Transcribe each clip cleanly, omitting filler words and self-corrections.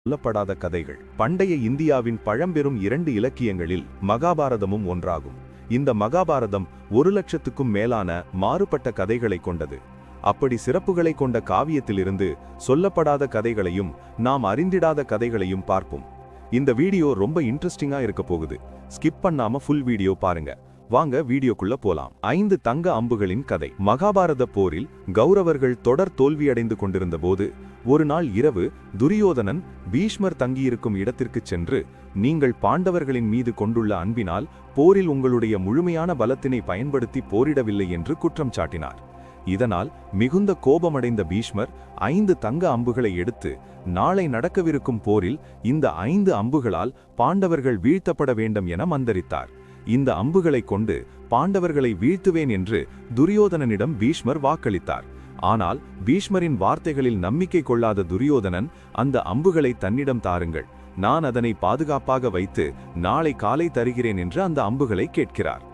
சொல்லப்படாத கதைகள். பண்டைய இந்தியாவின் பழம்பெரும் 2 இலக்கியங்களில் மகாபாரதமும் ஒன்றாகும். இந்த மகாபாரதம் 1,00,000க்கும் மேலான மாறுபட்ட கதைகளை கொண்டது. அப்படி சிறப்புகளை கொண்ட காவியத்திலிருந்து சொல்லப்படாத கதைகளையும் நாம் அறிந்திடாத கதைகளையும் பார்ப்போம். இந்த வீடியோ ரொம்ப இன்ட்ரெஸ்டிங்கா இருக்க போகுது. ஸ்கிப் பண்ணாம ஃபுல் வீடியோ பாருங்க. வாங்க வீடியோக்குள்ள போலாம். 5 தங்க அம்புகளின் கதை. மகாபாரத போரில் கௌரவர்கள் தொடர் தோல்வியடைந்து கொண்டிருந்த போது ஒரு நாள் இரவு துரியோதனன் பீஷ்மர் தங்கியிருக்கும் இடத்திற்கு சென்று, நீங்கள் பாண்டவர்களின் மீது கொண்டுள்ள அன்பினால் போரில் உங்களுடைய முழுமையான பலத்தினை பயன்படுத்தி போரிடவில்லை என்று குற்றம் சாட்டினார். இதனால் மிகுந்த கோபமடைந்த பீஷ்மர் 5 தங்க அம்புகளை எடுத்து, நாளை நடக்கவிருக்கும் போரில் இந்த 5 அம்புகளால் பாண்டவர்கள் வீழ்த்தப்பட வேண்டும் என மந்தரித்தார். இந்த அம்புகளை கொண்டு பாண்டவர்களை வீழ்த்துவேன் என்று துரியோதனனிடம் பீஷ்மர் வாக்களித்தார். ஆனால் பீஷ்மரின் வார்த்தைகளில் நம்பிக்கை கொள்ளாத துரியோதனன், அந்த அம்புகளை தன்னிடம் தாருங்கள், நான் அதனை பாதுகாப்பாக வைத்து நாளை காலை தருகிறேன் என்று அந்த அம்புகளை கேட்கிறார்.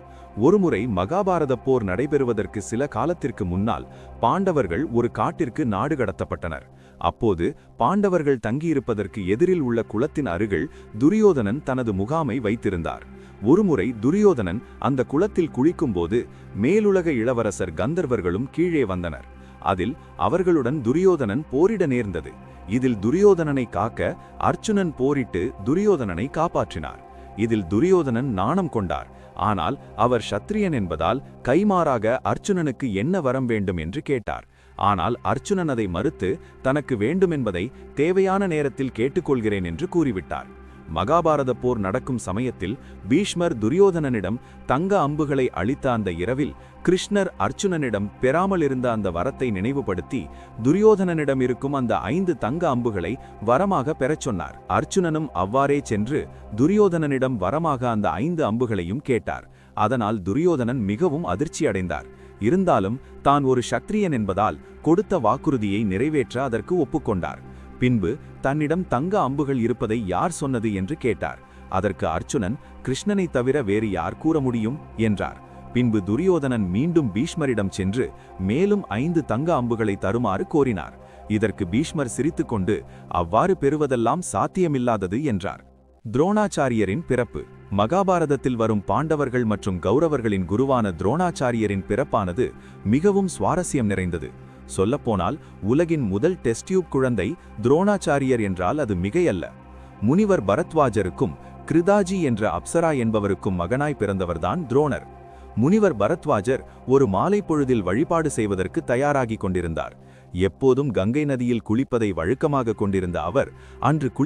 ஒருமுறை மகாபாரத போர் நடைபெறுவதற்கு சில காலத்திற்கு முன்னால் பாண்டவர்கள் ஒரு காட்டிற்கு நாடு கடத்தப்பட்டனர். அப்போது பாண்டவர்கள் தங்கியிருப்பதற்கு எதிரில் உள்ள குளத்தின் அருகில் துரியோதனன் தனது முகாமை வைத்திருந்தார். ஒருமுறை துரியோதனன் அந்த குளத்தில் குளிக்கும்போது மேலுலக இளவரசர் கந்தர்வர்களும் கீழே வந்தனர். அதில் அவர்களுடன் துரியோதனன் போரிட நேர்ந்தது. இதில் துரியோதனனை காக்க அர்ச்சுனன் போரிட்டு துரியோதனனை காப்பாற்றினார். இதில் துரியோதனன் நாணம் கொண்டார். ஆனால் அவர் சத்திரியன் என்பதால் கைமாறாக அர்ச்சுனனுக்கு என்ன வரம் வேண்டும் என்று கேட்டார். ஆனால் அர்ச்சுனன் அதை மறுத்து, தனக்கு வேண்டுமென்பதை தேவையான நேரத்தில் கேட்டுக்கொள்கிறேன் என்று கூறிவிட்டார். மகாபாரத போர் நடக்கும் சமயத்தில் பீஷ்மர் துரியோதனனிடம் தங்க அம்புகளை அளித்த அந்த இரவில் கிருஷ்ணர் அர்ச்சுனனிடம் பெறாமல் இருந்த அந்த வரத்தை நினைவுபடுத்தி துரியோதனனிடம் இருக்கும் அந்த 5 தங்க அம்புகளை வரமாக பெறச் சொன்னார். அர்ச்சுனனும் அவ்வாறே சென்று துரியோதனனிடம் வரமாக அந்த 5 அம்புகளையும் கேட்டார். அதனால் துரியோதனன் மிகவும் அதிர்ச்சி அடைந்தார். இருந்தாலும் தான் ஒரு சத்திரியன் என்பதால் கொடுத்த வாக்குறுதியை நிறைவேற்ற அதற்கு ஒப்புக்கொண்டார். பின்பு தன்னிடம் தங்க அம்புகள் இருப்பதை யார் சொன்னது என்று கேட்டார். அதற்கு அர்ச்சுனன், கிருஷ்ணனை தவிர வேறு யார் கூற முடியும் என்றார். பின்பு துரியோதனன் மீண்டும் பீஷ்மரிடம் சென்று மேலும் 5 தங்க அம்புகளை தருமாறு கோரினார். இதற்கு பீஷ்மர் சிரித்துக்கொண்டு, அவ்வாறு பெறுவதெல்லாம் சாத்தியமில்லாதது என்றார். துரோணாச்சாரியரின் பிறப்பு. மகாபாரதத்தில் வரும் பாண்டவர்கள் மற்றும் கௌரவர்களின் குருவான துரோணாச்சாரியரின் பிறப்பானது மிகவும் சுவாரஸ்யம் நிறைந்தது. சொல்லப்போனால் உலகின் முதல் டெஸ்ட் டியூப் குழந்தை துரோணாச்சாரியர் என்றால் அது மிகையல்ல. முனிவர் பரத்வாஜருக்கும் கிருதாஜி என்ற அப்சரா என்பவருக்கும் மகனாய் பிறந்தவர்தான் துரோணர். முனிவர் பரத்வாஜர் ஒரு மாலை பொழுதில் வழிபாடு செய்வதற்கு தயாராகி கொண்டிருந்தார். எப்போதும் கங்கை நதியில் குளிப்பதை வழக்கமாக கொண்டிருந்த அவர் அன்று